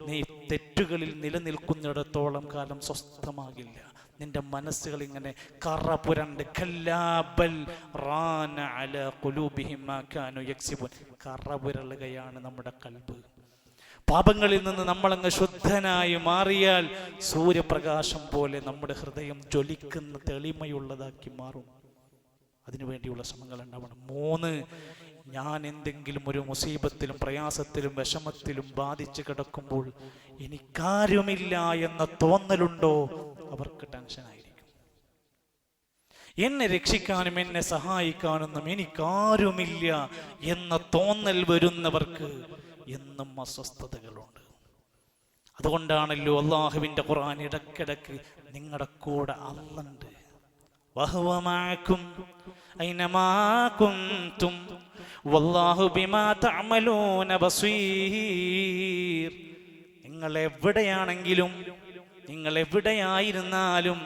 നീ തെറ്റുകളിൽ നിലനിൽക്കുന്നിടത്തോളം കാലം സ്വസ്ഥമാകില്ല. നിന്റെ മനസ്സുകൾ ഇങ്ങനെ കറ പുരണ്ട് കല്ലാബൽ റാന അലാ ഖുലൂബിഹിം മാ കാനൂ യക്സിബൂൻ. കറ പുരളുകയാണ് നമ്മുടെ കൽബ്. പാപങ്ങളിൽ നിന്ന് നമ്മളങ്ങ് ശുദ്ധനായി മാറിയാൽ സൂര്യപ്രകാശം പോലെ നമ്മുടെ ഹൃദയം ജ്വലിക്കുന്ന തെളിമയുള്ളതാക്കി മാറും. അതിനുവേണ്ടിയുള്ള ശ്രമങ്ങൾ ഉണ്ടാവണം. 3, ഞാൻ എന്തെങ്കിലും ഒരു മുസീബത്തിലും പ്രയാസത്തിലും വിഷമത്തിലും ബാധിച്ച് കിടക്കുമ്പോൾ എനിക്കാരുമില്ല എന്ന തോന്നലുണ്ടോ, അവർക്ക് ടെൻഷനായിരിക്കും. എന്നെ രക്ഷിക്കാനും എന്നെ സഹായിക്കാനൊന്നും എനിക്കാരുമില്ല എന്ന തോന്നൽ വരുന്നവർക്ക് എന്നും അസ്വസ്ഥതകളുണ്ട്. അതുകൊണ്ടാണല്ലോ അള്ളാഹുവിൻ്റെ ഖുർആൻ ഇടക്കിടക്ക് നിങ്ങളുടെ കൂടെ അള്ളണ്ട്. വഹുവ മഅകും ഐനമാ കുൻതും വല്ലാഹു ബിമാ തഅമലൂന ബസീർ. നിങ്ങൾ എവിടെയാണെങ്കിലും, നിങ്ങൾ എവിടെയായിരുന്നാലും,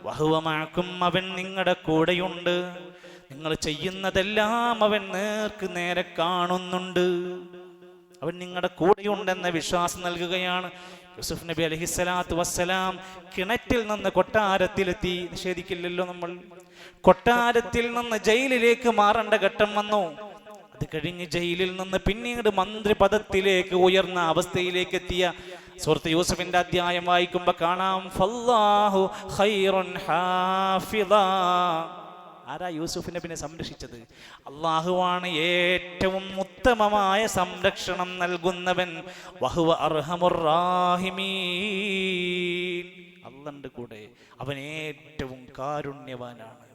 വഹുവ മഅകും, അവൻ നിങ്ങളുടെ കൂടെയുണ്ട്. നിങ്ങൾ ചെയ്യുന്നതെല്ലാം അവൻ നേർക്ക് നേരെ കാണുന്നുണ്ട്. അവൻ നിങ്ങളുടെ കൂടെയുണ്ടെന്ന വിശ്വാസം നൽകുകയാണ്. യൂസുഫ് നബി അലൈഹിസ്സലാത്തു വസ്സലാം കിണറ്റിൽ നിന്ന് കൊട്ടാരത്തിലെത്തി. നിഷേധിക്കില്ലല്ലോ നമ്മൾ. കൊട്ടാരത്തിൽ നിന്ന് ജയിലിലേക്ക് മാറേണ്ട ഘട്ടം വന്നു. അത് കഴിഞ്ഞ് ജയിലിൽ നിന്ന് പിന്നീട് മന്ത്രി പദത്തിലേക്ക് ഉയർന്ന അവസ്ഥയിലേക്ക് എത്തിയ സൂറത്ത് യൂസുഫിന്റെ അധ്യായം വായിക്കുമ്പോൾ കാണാം, ഫല്ലാഹു ഖൈറുൻ ഹാഫിദാ. ആരാ യൂസുഫ് നബിനെ സംരക്ഷിച്ചത്? അള്ളാഹുവാണ് ഏറ്റവും ഉത്തമമായ സംരക്ഷണം നൽകുന്നവൻ. വഹുവ അർഹമുർ റാഹിമീൻ. അള്ളാന്റെ കൂടെ, അവൻ ഏറ്റവും കാരുണ്യവാനാണ്.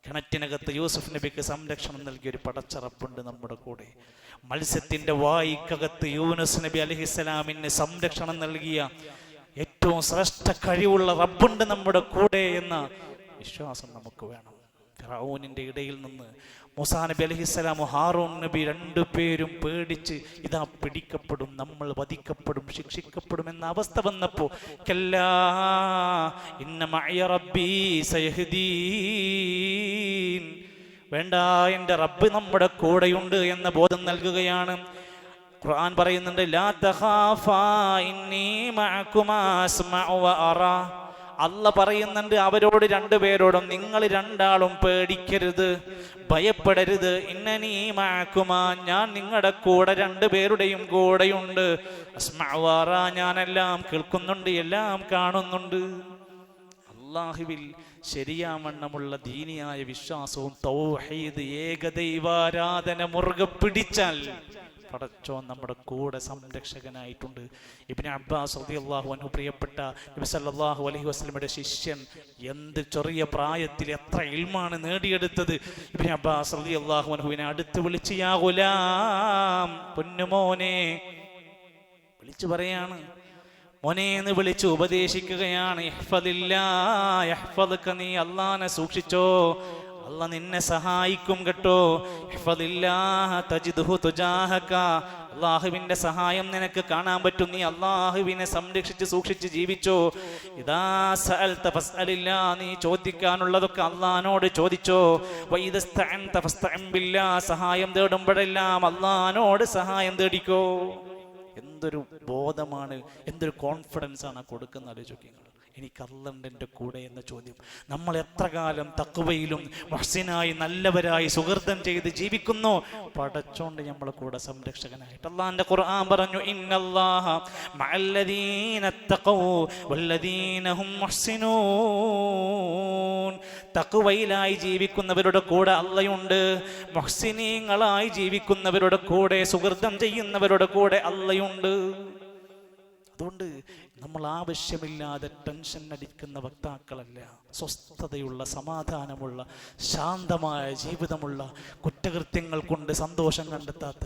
കിണറ്റിനകത്ത് യൂസുഫ് നബിക്ക് സംരക്ഷണം നൽകിയ ഒരു പടച്ചറപ്പുണ്ട് നമ്മുടെ കൂടെ. മത്സ്യത്തിന്റെ വായിക്കകത്ത് യൂനുസ് നബി അലൈഹിസ്സലാമിന് സംരക്ഷണം നൽകിയ ഏറ്റവും ശ്രേഷ്ഠ കഴിവുള്ള റബ്ബുണ്ട് നമ്മുടെ കൂടെ എന്ന വിശ്വാസം നമുക്ക് വേണം. ഫിറഔനിന്റെ ഇടയിൽ നിന്ന് മൂസാ നബി അലൈഹിസ്സലാം, ഹാറൂൻ നബി രണ്ടുപേരും പേടിച്ച് ഇതാ പിടിക്കപ്പെടും, നമ്മൾ വധിക്കപ്പെടും, ശിക്ഷിക്കപ്പെടും എന്ന അവസ്ഥ വന്നപ്പോ കല്ലാ ഇന്ന മഅയ റബ്ബീ സയഹ്ദീൻ, വേണ്ട, എൻ്റെ റബ്ബ് നമ്മുടെ കൂടെയുണ്ട് എന്ന ബോധം നൽകുകയാണ്. ഖുർആൻ പറയുന്നുണ്ട്, ലാ തഖാഫാ ഇന്നീ മഅകുമാ അസ്മഉ വ അറാ. അല്ല പറയുന്നുണ്ട് അവരോട്, രണ്ടുപേരോടും, നിങ്ങൾ രണ്ടാളും പേടിക്കരുത്, ഭയപ്പെടരുത്. ഇന്നനീ മഅകുമാ, ഞാൻ നിങ്ങളുടെ കൂടെ, രണ്ടുപേരുടെയും കൂടെയുണ്ട്. അസ്മഉ വ അറാ, ഞാനെല്ലാം കേൾക്കുന്നുണ്ട്, എല്ലാം കാണുന്നുണ്ട്. അല്ലാഹുവിൽ ശരിയാവണ്ണമുള്ള ദീനിയായ വിശ്വാസവും തൗഹീദ് ഏകദൈവാരാധന മുറുകെ പിടിച്ചാൽ പടച്ചോൻ നമ്മുടെ കൂടെ സംരക്ഷകനായിട്ടുണ്ട്. ഇബ്നു അബ്ബാസ് റളിയല്ലാഹു അൻഹു, പ്രിയപ്പെട്ട നബി സല്ലല്ലാഹു അലൈഹി വസല്ലമയുടെ ശിഷ്യൻ, എന്ത് ചെറിയ പ്രായത്തിൽ എത്ര ഇൽമാണ് നേടിയെടുത്തത്. ഇബ്നു അബ്ബാസ് റളിയല്ലാഹു അൻഹുവിനെ അടുത്ത് വിളിച്ച് യാ ഗുലാം, പൊന്നുമോനെ വിളിച്ചു പറയാണ്, മോനെ എന്ന് വിളിച്ച് ഉപദേശിക്കുകയാണ്. ഇഹ്ഫദില്ലാഹ് യഹ്ഫദുക, നീ അല്ലാഹനെ സൂക്ഷിച്ചോ, അല്ല നിന്നെ സഹായിക്കും കേട്ടോ. ഇഹ്ഫദില്ലാഹ് തജിദ്ഹു തുജാഹക, അല്ലാഹുവിന്റെ സഹായം നിനക്ക് കാണാൻ പറ്റും. നീ അല്ലാഹുവിനെ സംരക്ഷിച്ച് സൂക്ഷിച്ച് ജീവിച്ചോ. ഇദാ സഅൽത ഫസ്അലില്ലാ, നീ ചോദിക്കാനുള്ളതൊക്കെ അല്ലാഹുവിനോട് ചോദിച്ചോ. വഇദസ്തഅൻത ഫസ്തഇൻ ബില്ലാഹ്, സഹായം തേടുമ്പോഴെല്ലാം അല്ലാഹുവിനോട് സഹായം തേടിക്കോ. എന്തൊരു ബോധമാണ്, എന്തൊരു കോൺഫിഡൻസ് ആണ് കൊടുക്കുന്ന ആലോചിക്കുക. എനിക്ക് അല്ലാഹ് എൻ്റെ കൂടെ എന്ന ചോദ്യം. നമ്മൾ എത്ര കാലം തഖ്വയിലും മുഹ്സിനായി നല്ലവരായി സുഹൃതം ചെയ്ത് ജീവിക്കുന്നു, പടച്ചോണ്ട് നമ്മളെ കൂടെ സംരക്ഷകനായിട്ട്. അല്ലാഹുവിന്റെ ഖുർആൻ പറഞ്ഞു, ഇന്നല്ലാഹ മഅല്ലദീന തഖൗ വല്ലദീന ഹും മുഹ്സിനൂൻ. തഖ്വയിലായി ജീവിക്കുന്നവരുടെ കൂടെ അല്ലാഹുണ്ട്, മുഹ്സിനീങ്ങളായി ജീവിക്കുന്നവരുടെ കൂടെ, സുഹൃതം ചെയ്യുന്നവരുടെ കൂടെ അല്ലാഹുണ്ട്. അതുകൊണ്ട് നമ്മൾ ആവശ്യമില്ലാതെ ടെൻഷൻ അടിക്കുന്ന വക്താക്കളല്ല. സ്വസ്ഥതയുള്ള, സമാധാനമുള്ള, ശാന്തമായ ജീവിതമുള്ള, കുറ്റകൃത്യങ്ങൾ കൊണ്ട് സന്തോഷം കണ്ടെത്താത്ത,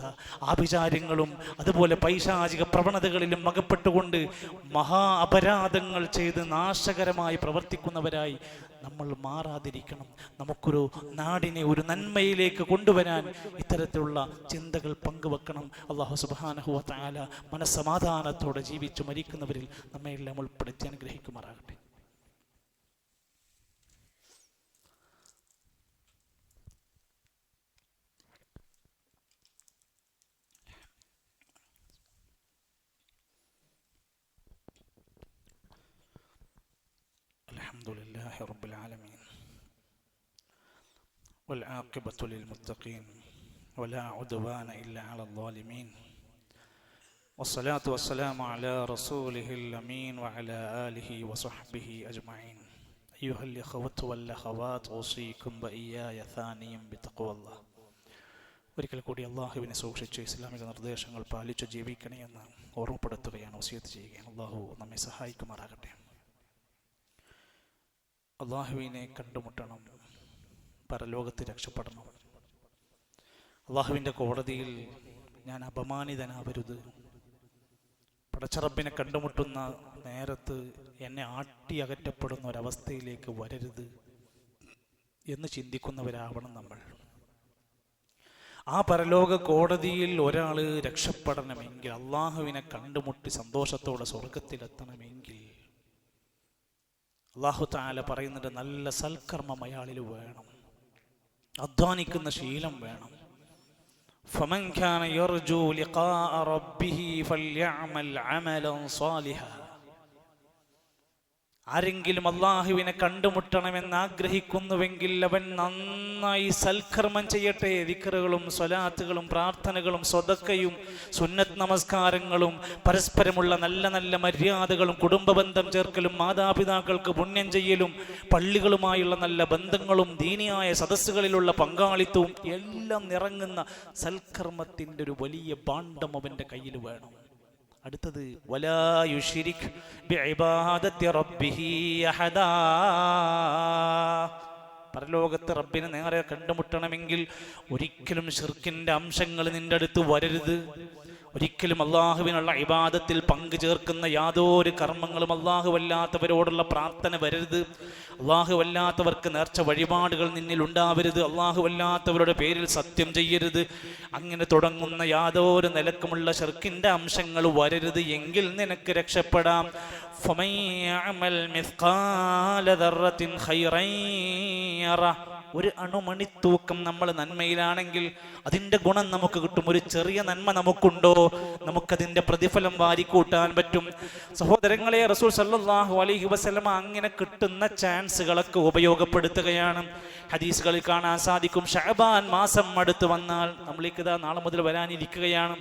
ആഭിചാര്യങ്ങളും അതുപോലെ പൈശാചിക പ്രവണതകളിലും അകപ്പെട്ടുകൊണ്ട് മഹാ അപരാധങ്ങൾ ചെയ്ത് നാശകരമായി പ്രവർത്തിക്കുന്നവരായി നമ്മൾ മാറാതിരിക്കണം. നമുക്കൊരു നാടിനെ ഒരു നന്മയിലേക്ക് കൊണ്ടുവരാൻ ഇത്തരത്തിലുള്ള ചിന്തകൾ പങ്കുവെക്കണം. അല്ലാഹു സുബ്ഹാനഹു വ തആല മനസ്സമാധാനത്തോടെ ജീവിച്ചു മരിക്കുന്നവരിൽ നമ്മയെല്ലാം ഉൾപ്പെടുത്തി അനുഗ്രഹിക്കുമാറാകട്ടെ. الحمد لله رب العالمين والعاقبة للمتقين ولا عدوان إلا على الظالمين والصلاة والسلام على رسوله الأمين وعلى آله وصحبه أجمعين أيها الإخوة والأخوات أوصيكم وإياي ثانيا بتقوى الله. ഒരിക്കൽ കൂടി അള്ളാഹുവിനെ സൂക്ഷിച്ച് ഇസ്ലാമിക നിർദ്ദേശങ്ങൾ പാലിച്ച് ജീവിക്കണേ എന്ന് ഓർമ്മപ്പെടുത്തുകയാണ്, വസിയത്ത് ചെയ്യുകയാണ്. അള്ളാഹു നമ്മെ സഹായിക്കുമാറാകട്ടെ. അള്ളാഹുവിനെ കണ്ടുമുട്ടണം, പരലോകത്ത് രക്ഷപ്പെടണം. അള്ളാഹുവിൻ്റെ കോടതിയിൽ ഞാൻ അപമാനിതനാവരുത്. പടച്ചറബിനെ കണ്ടുമുട്ടുന്ന നേരത്ത് എന്നെ ആട്ടി അകറ്റപ്പെടുന്ന ഒരവസ്ഥയിലേക്ക് വരരുത് എന്ന് ചിന്തിക്കുന്നവരാവണം നമ്മൾ. ആ പരലോക കോടതിയിൽ ഒരാൾ രക്ഷപ്പെടണമെങ്കിൽ, അള്ളാഹുവിനെ കണ്ടുമുട്ടി സന്തോഷത്തോടെ സ്വർഗത്തിലെത്തണമെങ്കിൽ അള്ളാഹു തആല പറയുന്നുണ്ട്, നല്ല സൽക്കർമ്മം അയാളിൽ വേണം, അധ്വാനിക്കുന്ന ശീലം വേണം. ഫമൻ കാന യർജു ലിഖാഅ റബ്ബിഹി ഫൽയഅമൽ അമലൻ സാലിഹാ. ആരെങ്കിലും അള്ളാഹുവിനെ കണ്ടുമുട്ടണമെന്ന് ആഗ്രഹിക്കുന്നുവെങ്കിൽ അവൻ നന്നായി സൽക്കർമ്മം ചെയ്യട്ടെ. ദിക്റുകളും സ്വലാത്തുകളും പ്രാർത്ഥനകളും സ്വതക്കയും സുന്നത്ത് നമസ്കാരങ്ങളും പരസ്പരമുള്ള നല്ല നല്ല മര്യാദകളും കുടുംബബന്ധം ചേർക്കലും മാതാപിതാക്കൾക്ക് പുണ്യം ചെയ്യലും പള്ളികളുമായുള്ള നല്ല ബന്ധങ്ങളും ദീനിയായ സദസ്സുകളിലുള്ള പങ്കാളിത്തവും എല്ലാം നിറങ്ങുന്ന സൽക്കർമ്മത്തിൻ്റെ ഒരു വലിയ ഭാണ്ഡം അവൻ്റെ കയ്യിൽ വേണം. അടുത്തത് വലാ യുശ്രിക് ബിഇബാദത്തി റബ്ബിഹി അഹദാ. പരലോകത്ത് റബ്ബിനെ നേരെ കണ്ടുമുട്ടണമെങ്കിൽ ഒരിക്കലും ശിർക്കിന്റെ അംശങ്ങൾ നിന്റെ അടുത്ത് വരരുത്. ഒരിക്കലും അള്ളാഹുവിനുള്ള ഇബാദത്തിൽ പങ്കു ചേർക്കുന്ന യാതൊരു കർമ്മങ്ങളും അള്ളാഹുവല്ലാത്തവരോടുള്ള പ്രാർത്ഥന വരരുത്. അള്ളാഹുവല്ലാത്തവർക്ക് നേർച്ച വഴിപാടുകൾ നിന്നിൽ ഉണ്ടാവരുത്. അള്ളാഹുവല്ലാത്തവരുടെ പേരിൽ സത്യം ചെയ്യരുത്. അങ്ങനെ തുടങ്ങുന്ന യാതൊരു നിലക്കുമുള്ള ശിർക്കിന്റെ അംശങ്ങൾ വരരുത്. എങ്കിൽ നിനക്ക് രക്ഷപ്പെടാം. ഫമൻ യഅമൽ മിസ്ഖാല ദർറത്തിൻ ഖൈറൻ യറ. ഒരു അണുമണിത്തൂക്കം നമ്മൾ നന്മയിലാണെങ്കിൽ അതിൻ്റെ ഗുണം നമുക്ക് കിട്ടും. ഒരു ചെറിയ നന്മ നമുക്കുണ്ടോ, നമുക്കതിൻ്റെ പ്രതിഫലം വാരിക്കൂട്ടാൻ പറ്റും. സഹോദരങ്ങളെ, റസൂൽ സല്ലല്ലാഹു അലൈഹി വസല്ലമ അങ്ങനെ കിട്ടുന്ന ചാൻസുകളൊക്കെ ഉപയോഗപ്പെടുത്തുകയാണ്. ഹദീസുകളിൽ കാണാൻ സാധിക്കും, ശഅബാൻ മാസം അടുത്ത് വന്നാൽ, നമ്മൾക്ക് ഇതാ നാളെ മുതൽ വരാനിരിക്കുകയാണ്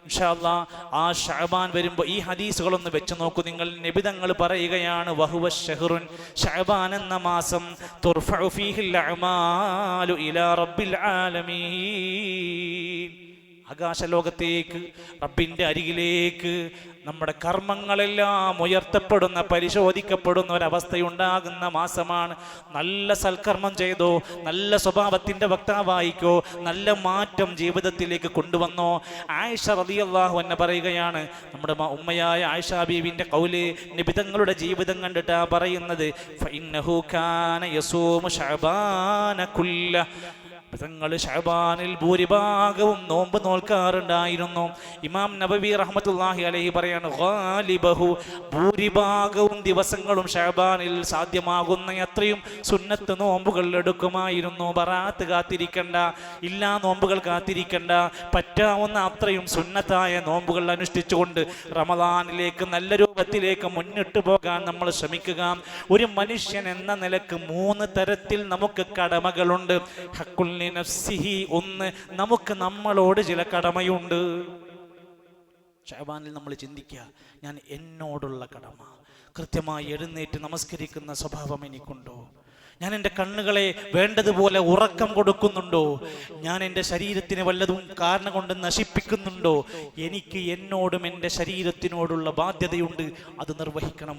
ഇൻഷാ അല്ലാഹ്. ആ ശഅബാൻ വരുമ്പോൾ ഈ ഹദീസുകളൊന്ന് വെച്ച് നോക്കൂ നിങ്ങൾ. നബി തങ്ങൾ പറയുകയാണ്, വഹുവ ശഹ്റുൻ, ശഅബാൻ എന്ന മാസം, തുർഫഉ ഫീഹിൽ അഅമാലു ഇലാ റബ്ബിൽ ആലമീൻ. ആകാശലോകത്തേക്ക്, റബ്ബിൻ്റെ അരികിലേക്ക് നമ്മുടെ കർമ്മങ്ങളെല്ലാം ഉയർത്തപ്പെടുന്ന, പരിശോധിക്കപ്പെടുന്ന ഒരവസ്ഥയുണ്ടാകുന്ന മാസമാണ്. നല്ല സൽക്കർമ്മം ചെയ്തോ, നല്ല സ്വഭാവത്തിൻ്റെ വക്താവായിക്കോ, നല്ല മാറ്റം ജീവിതത്തിലേക്ക് കൊണ്ടുവന്നോ. ആയിഷ റളിയല്ലാഹു അൻഹ പറയുകയാണ്, നമ്മുടെ ഉമ്മയായ ആയിഷ ബീവിൻ്റെ ഖൗല് നബി തങ്ങളുടെ ജീവിതം കണ്ടിട്ടാ പറയുന്നത്, ഫഇന്നഹു കാന യസൂമു ശഅബാന കുല്ല. തങ്ങൾ ശഅബാനിൽ ഭൂരിഭാഗവും നോമ്പ് നോൽക്കാറുണ്ടായിരുന്നു. ഇമാം നബവി റഹ്മത്തുള്ളാഹി അലൈഹി പറയാണ്, ഗാലിബഹു, ഭൂരിഭാഗവും ദിവസങ്ങളും ശഅബാനിൽ സാധ്യമാകുന്ന അത്രയും സുന്നത്ത് നോമ്പുകൾ എടുക്കുമായിരുന്നു. ബറാത്ത് കാത്തിരിക്കണ്ട, ഇല്ലാ നോമ്പുകൾ കാത്തിരിക്കണ്ട, പറ്റാവുന്ന അത്രയും സുന്നത്തായ നോമ്പുകൾ അനുഷ്ഠിച്ചുകൊണ്ട് റമദാനിലേക്ക് നല്ല രൂപത്തിലേക്ക് മുന്നിട്ട് പോകാൻ നമ്മൾ ശ്രമിക്കുക. ഒരു മനുഷ്യൻ എന്ന നിലക്ക് 3 തരത്തിൽ നമുക്ക് കടമകളുണ്ട്. ഹഖുൽ നഫ്സിഹി, ഒന്ന്, നമുക്ക് നമ്മളോട് ചില കടമയുണ്ട്. ശഅബാനിൽ നമ്മൾ ചിന്തിക്കുക, ഞാൻ എന്നോടുള്ള കടമ, കൃത്യമായി എഴുന്നേറ്റ് നമസ്കരിക്കുന്ന സ്വഭാവം എനിക്കുണ്ടോ? ഞാൻ എൻ്റെ കണ്ണുകളെ വേണ്ടതുപോലെ ഉറക്കം കൊടുക്കുന്നുണ്ടോ? ഞാൻ എൻ്റെ ശരീരത്തിന് വല്ലതും കാരണം കൊണ്ട് നശിപ്പിക്കുന്നുണ്ടോ? എനിക്ക് എന്നോടും എൻ്റെ ശരീരത്തിനോടുള്ള ബാധ്യതയുണ്ട്, അത് നിർവഹിക്കണം.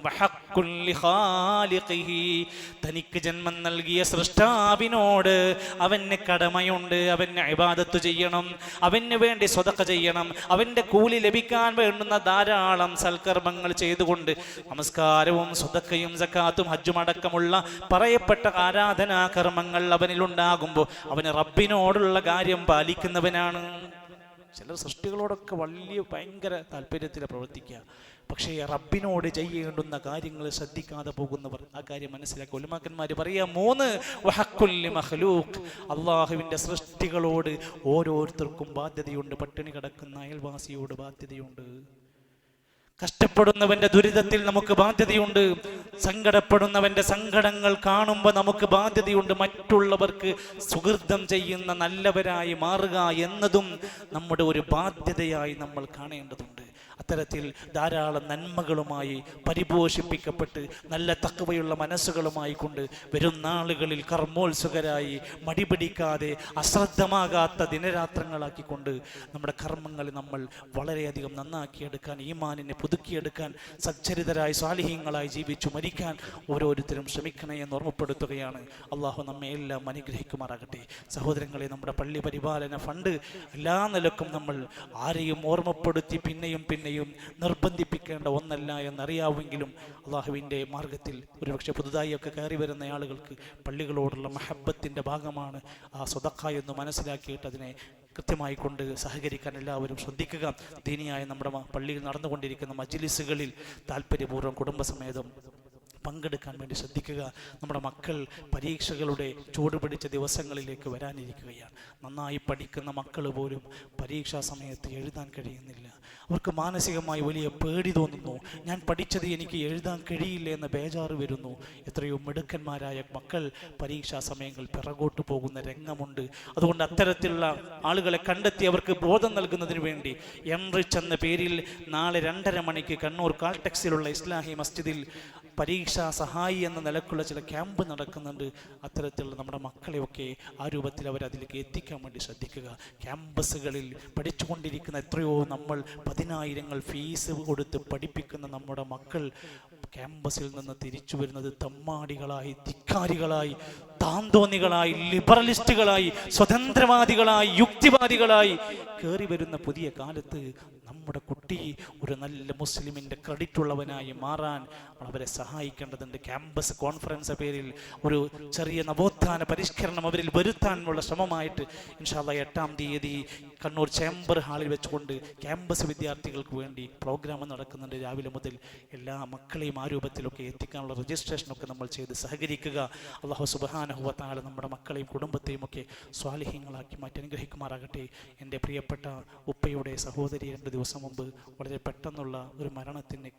തനിക്ക് ജന്മം നൽകിയ സൃഷ്ടാവിനോട് അവന് കടമയുണ്ട്. അവന് ഇബാദത്ത് ചെയ്യണം, അവന് വേണ്ടി സ്വതക്ക ചെയ്യണം, അവൻ്റെ കൂലി ലഭിക്കാൻ വേണ്ടുന്ന ധാരാളം സൽക്കർമ്മങ്ങൾ ചെയ്തുകൊണ്ട് നമസ്കാരവും സ്വതക്കയും സക്കാത്തും ഹജ്ജും അടക്കമുള്ള പറയപ്പെട്ട ആരാധനാ കർമ്മങ്ങൾ അവനിലുണ്ടാകുമ്പോൾ അവന് റബ്ബിനോടുള്ള കാര്യം പാലിക്കുന്നവനാണ്. ചിലർ സൃഷ്ടികളോടൊക്കെ ഭയങ്കര താല്പര്യത്തിൽ പ്രവർത്തിക്കുക, പക്ഷേ റബ്ബിനോട് ചെയ്യേണ്ടുന്ന കാര്യങ്ങൾ ശ്രദ്ധിക്കാതെ പോകുന്നവർ ആ കാര്യം മനസ്സിലാക്കുക. ഉലമാക്കന്മാർ പറയാ, 3 വഹഖുല്ലി മഖ്ലൂഖ്, അള്ളാഹുവിൻ്റെ സൃഷ്ടികളോട് ഓരോരുത്തർക്കും ബാധ്യതയുണ്ട്. പട്ടിണി കിടക്കുന്ന അയൽവാസിയോട് ബാധ്യതയുണ്ട്, കഷ്ടപ്പെടുന്നവന്റെ ദുരിതത്തിൽ നമുക്ക് ബാധ്യതയുണ്ട്. സങ്കടപ്പെടുന്നവന്റെ സങ്കടങ്ങൾ കാണുമ്പോൾ നമുക്ക് ബാധ്യതയുണ്ട്. മറ്റുള്ളവർക്ക് സുഹൃതം ചെയ്യുന്ന നല്ലവരായി മാറുക എന്നതും നമ്മുടെ ഒരു ബാധ്യതയായി നമ്മൾ കാണേണ്ടതുണ്ട്. അത്തരത്തിൽ ധാരാളം നന്മകളുമായി പരിപോഷിപ്പിക്കപ്പെട്ട് നല്ല തഖ്വയുള്ള മനസ്സുകളുമായി കൊണ്ട് വരും നാളുകളിൽ കർമ്മോത്സുകരായി മടിപിടിക്കാതെ അശ്രദ്ധമാകാത്ത ദിനരാത്രങ്ങളാക്കിക്കൊണ്ട് നമ്മുടെ കർമ്മങ്ങൾ നമ്മൾ വളരെയധികം നന്നാക്കിയെടുക്കാൻ, ഈമാനിനെ പുതുക്കിയെടുക്കാൻ, സച്ചരിതരായി സ്വാലിഹീങ്ങളായി ജീവിച്ചു മരിക്കാൻ ഓരോരുത്തരും ശ്രമിക്കണേ എന്ന് ഓർമ്മപ്പെടുത്തുകയാണ്. അള്ളാഹു നമ്മെ എല്ലാം അനുഗ്രഹിക്കുമാറാകട്ടെ. സഹോദരങ്ങളെ, നമ്മുടെ പള്ളി പരിപാലന ഫണ്ട് എല്ലാ നിലക്കും നമ്മൾ ആരെയും ഓർമ്മപ്പെടുത്തി പിന്നെയും നിർബന്ധിപ്പിക്കേണ്ട ഒന്നല്ല എന്നറിയാമെങ്കിലും അള്ളാഹുവിൻ്റെ മാർഗത്തിൽ ഒരുപക്ഷെ പുതുതായി ഒക്കെ കയറി വരുന്ന ആളുകൾക്ക് പള്ളികളോടുള്ള മഹബത്തിൻ്റെ ഭാഗമാണ് ആ സ്വതക്ക എന്ന് മനസ്സിലാക്കിയിട്ട് അതിനെ കൃത്യമായി കൊണ്ട് സഹകരിക്കാൻ എല്ലാവരും ശ്രദ്ധിക്കുക. ദീനിയായ നമ്മുടെ പള്ളിയിൽ നടന്നുകൊണ്ടിരിക്കുന്ന മജ്ലിസുകളിൽ താല്പര്യപൂർവ്വം കുടുംബസമേതം പങ്കെടുക്കാൻ വേണ്ടി ശ്രദ്ധിക്കുക. നമ്മുടെ മക്കൾ പരീക്ഷകളുടെ ചൂടുപിടിച്ച ദിവസങ്ങളിലേക്ക് വരാനിരിക്കുകയാണ്. നന്നായി പഠിക്കുന്ന മക്കൾ പോലും പരീക്ഷാ സമയത്ത് എഴുതാൻ കഴിയുന്നില്ല. അവർക്ക് മാനസികമായി വലിയ പേടി തോന്നുന്നു. ഞാൻ പഠിച്ചത് എനിക്ക് എഴുതാൻ കഴിയില്ല എന്ന ബേജാറ് വരുന്നു. എത്രയോ മിടുക്കന്മാരായ മക്കൾ പരീക്ഷാ സമയങ്ങൾ പിറകോട്ട് പോകുന്ന രംഗമുണ്ട്. അതുകൊണ്ട് അത്തരത്തിലുള്ള ആളുകളെ കണ്ടെത്തി അവർക്ക് ബോധം നൽകുന്നതിന് വേണ്ടി എൻറിച്ച് എന്ന പേരിൽ നാളെ 2:30 മണിക്ക് കണ്ണൂർ കാൾടെക്സിലുള്ള ഇസ്ലാഹി മസ്ജിദിൽ പരീക്ഷാ സഹായി എന്ന നിലക്കുള്ള ചില ക്യാമ്പ് നടക്കുന്നുണ്ട്. അത്തരത്തിലുള്ള നമ്മുടെ മക്കളെയൊക്കെ ആ രൂപത്തിൽ അവരതിലേക്ക് എത്തിക്കാൻ വേണ്ടി ശ്രദ്ധിക്കുക. ക്യാമ്പസുകളിൽ പഠിച്ചുകൊണ്ടിരിക്കുന്ന എത്രയോ നമ്മൾ 10,000 ഫീസ് കൊടുത്ത് പഠിപ്പിക്കുന്ന നമ്മുടെ മക്കൾ ക്യാമ്പസിൽ നിന്ന് തിരിച്ചു വരുന്നത് തമ്മാടികളായി, ധിക്കാരികളായി, താന്തോന്നികളായി, ലിബറലിസ്റ്റുകളായി, സ്വതന്ത്രവാദികളായി, യുക്തിവാദികളായി കയറി വരുന്ന പുതിയ കാലത്ത് നമ്മുടെ കുട്ടി ഒരു നല്ല മുസ്ലിമിൻ്റെ ക്രെഡിറ്റ് ഉള്ളവനായി മാറാൻ അവരെ സഹായിക്കേണ്ടതുണ്ട്. ക്യാമ്പസ് കോൺഫറൻസ് പേരിൽ ഒരു ചെറിയ നവോത്ഥാന പരിഷ്കരണം അവരിൽ വരുത്താനുള്ള ശ്രമമായിട്ട് ഇൻഷാ അല്ലാഹ് 8-ാം തീയതി കണ്ണൂർ ചേംബർ ഹാളിൽ വെച്ചുകൊണ്ട് ക്യാമ്പസ് വിദ്യാർത്ഥികൾക്ക് വേണ്ടി പ്രോഗ്രാം നടക്കുന്നുണ്ട്. രാവിലെ മുതൽ എല്ലാ മക്കളെയും ആ രൂപത്തിലൊക്കെ എത്തിക്കാനുള്ള രജിസ്ട്രേഷനൊക്കെ നമ്മൾ ചെയ്ത് സഹകരിക്കുക. അല്ലാഹു സുബ്ഹാനഹു വ തആല നമ്മുടെ മക്കളെയും കുടുംബത്തെയും ഒക്കെ സ്വാലിഹീങ്ങളാക്കി മാറ്റി അനുഗ്രഹിക്കുമാറാകട്ടെ. എൻ്റെ പ്രിയപ്പെട്ട ഉപ്പയുടെ സഹോദരി 2 ദിവസം മുമ്പ് വളരെ പെട്ടെന്നുള്ള ഒരു മരണത്തിന്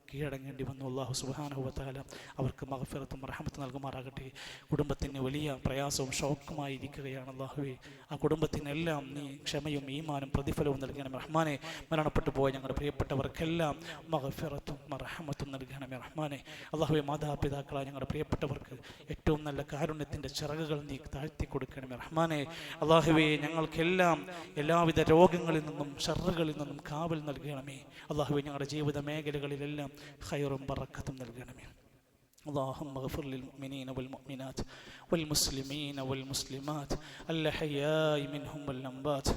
കീഴടങ്ങേണ്ടി വന്നു. അല്ലാഹു സുബ്ഹാനഹു വ തആല അവർക്ക് മഗ്ഫിറത്തും റഹ്മത്തും നൽകുമാറാകട്ടെ. കുടുംബത്തിന് വലിയ പ്രയാസവും ഷോക്കുമായി ഇരിക്കുകയാണ്. അല്ലാഹുവേ, ആ കുടുംബത്തിനെല്ലാം നീ ക്ഷമയും ഈമാനും പ്രതിഫലവും നൽകണമേ റഹ്മാനെ. മരണപ്പെട്ടു പോയ ഞങ്ങളുടെ പ്രിയപ്പെട്ടവർക്കെല്ലാം മഗ്ഫിറത്തും റഹ്മത്തും നൽകണമേ റഹ്മാനെ. അല്ലാഹുവേ, മാതാപിതാക്കളായ ഞങ്ങളുടെ പ്രിയപ്പെട്ടവർക്ക് ഏറ്റവും നല്ല കാരുണ്യത്തിൻ്റെ ചിറകുകൾ നീ താഴ്ത്തി കൊടുക്കണമേ റഹ്മാനെ. അല്ലാഹുവേ, ഞങ്ങൾക്കെല്ലാം എല്ലാവിധ രോഗങ്ങളിൽ നിന്നും ഷർറുകളിൽ നിന്നും കാവൽ നൽകണമേ. അല്ലാഹുവേ, ഞങ്ങളുടെ ജീവിത മേഖലകളിലെല്ലാം ഖൈറും ബറക്കത്തും നൽകണമേ. اللهم اغفر للمؤمنين والمؤمنات والمسلمين والمسلمات الأحياء منهم والأموات.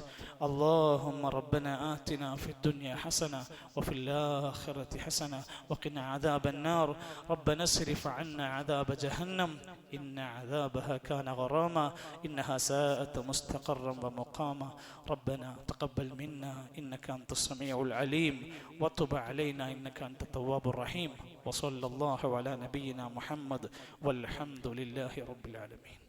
اللهم ربنا آتنا في الدنيا حسنة وفي الآخرة حسنة وقنا عذاب النار. ربنا اصرف عنا عذاب جهنم إن عذابها كان غراما إنها ساءت مستقرا ومقاما. ربنا تقبل منا إنك أنت السميع العليم وتب علينا إنك أنت التواب الرحيم. وصلى الله على نبينا محمد والحمد لله رب العالمين.